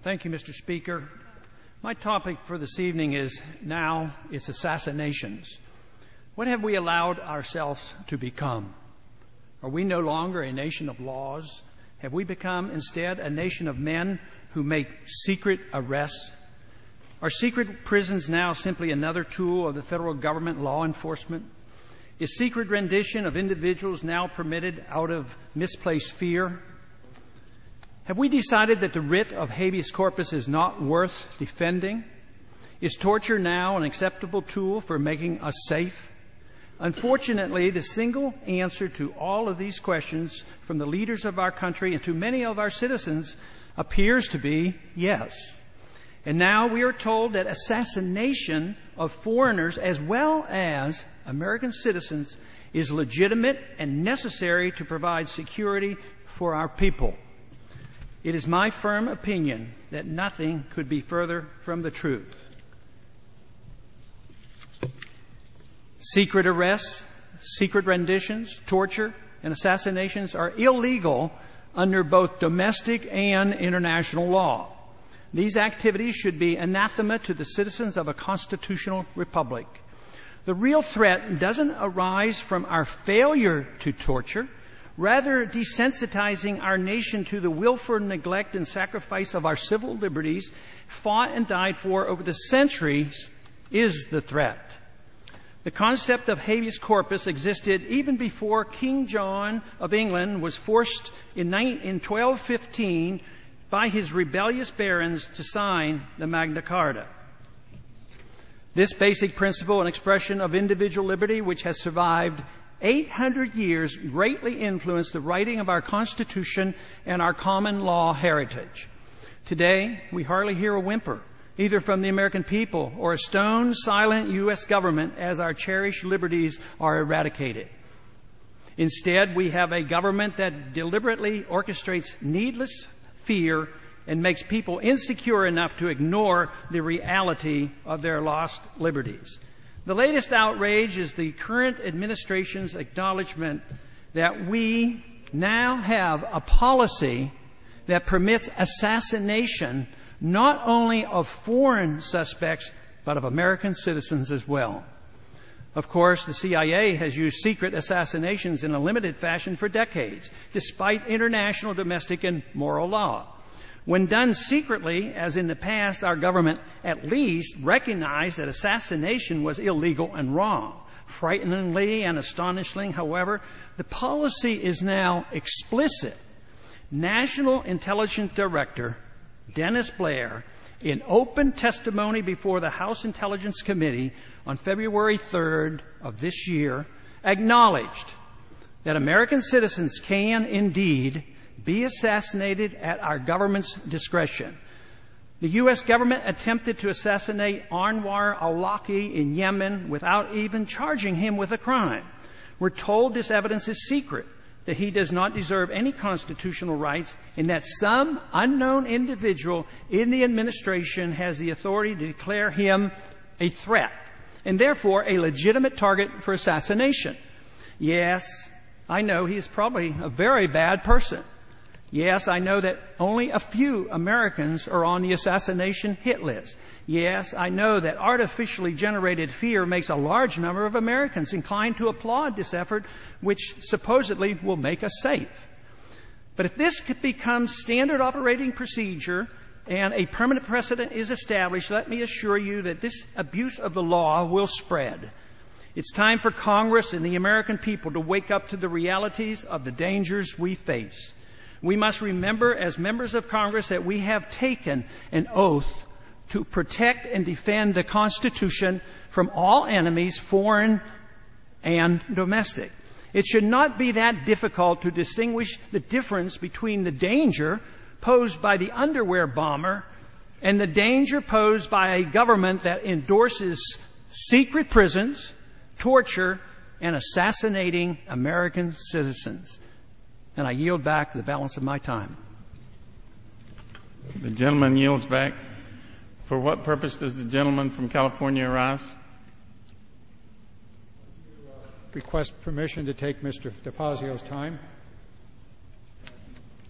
Thank you, Mr. Speaker. My topic for this evening is now it's assassinations. What have we allowed ourselves to become? Are we no longer a nation of laws? Have we become instead a nation of men who make secret arrests? Are secret prisons now simply another tool of the federal government law enforcement? Is secret rendition of individuals now permitted out of misplaced fear? Have we decided that the writ of habeas corpus is not worth defending? Is torture now an acceptable tool for making us safe? Unfortunately, the single answer to all of these questions from the leaders of our country and to many of our citizens appears to be yes. And now we are told that assassination of foreigners as well as American citizens is legitimate and necessary to provide security for our people. It is my firm opinion that nothing could be further from the truth. Secret arrests, secret renditions, torture, and assassinations are illegal under both domestic and international law. These activities should be anathema to the citizens of a constitutional republic. The real threat doesn't arise from our failure to torture. Rather, desensitizing our nation to the willful neglect and sacrifice of our civil liberties fought and died for over the centuries is the threat. The concept of habeas corpus existed even before King John of England was forced in 1215 by his rebellious barons to sign the Magna Carta. This basic principle and expression of individual liberty, which has survived 800 years, greatly influenced the writing of our Constitution and our common law heritage. Today, we hardly hear a whimper, either from the American people or a stone silent U.S. government as our cherished liberties are eradicated. Instead, we have a government that deliberately orchestrates needless fear and makes people insecure enough to ignore the reality of their lost liberties. The latest outrage is the current administration's acknowledgement that we now have a policy that permits assassination not only of foreign suspects, but of American citizens as well. Of course, the CIA has used secret assassinations in a limited fashion for decades, despite international, domestic, and moral law. When done secretly, as in the past, our government at least recognized that assassination was illegal and wrong. Frighteningly and astonishingly, however, the policy is now explicit. National Intelligence Director Dennis Blair, in open testimony before the House Intelligence Committee on February 3rd of this year, acknowledged that American citizens can indeed be assassinated at our government's discretion. The U.S. government attempted to assassinate Anwar al-Awlaki in Yemen without even charging him with a crime. We're told this evidence is secret, that he does not deserve any constitutional rights, and that some unknown individual in the administration has the authority to declare him a threat, and therefore a legitimate target for assassination. Yes, I know he is probably a very bad person. Yes, I know that only a few Americans are on the assassination hit list. Yes, I know that artificially generated fear makes a large number of Americans inclined to applaud this effort, which supposedly will make us safe. But if this becomes standard operating procedure and a permanent precedent is established, let me assure you that this abuse of the law will spread. It's time for Congress and the American people to wake up to the realities of the dangers we face. We must remember as members of Congress that we have taken an oath to protect and defend the Constitution from all enemies, foreign and domestic. It should not be that difficult to distinguish the difference between the danger posed by the underwear bomber and the danger posed by a government that endorses secret prisons, torture, and assassinating American citizens. And I yield back the balance of my time. The gentleman yields back. For what purpose does the gentleman from California arise? Request permission to take Mr. DeFazio's time.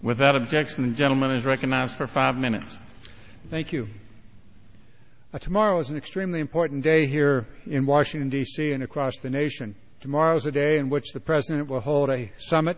Without objection, the gentleman is recognized for 5 minutes. Thank you. Tomorrow is an extremely important day here in Washington, D.C. and across the nation. Tomorrow is a day in which the President will hold a summit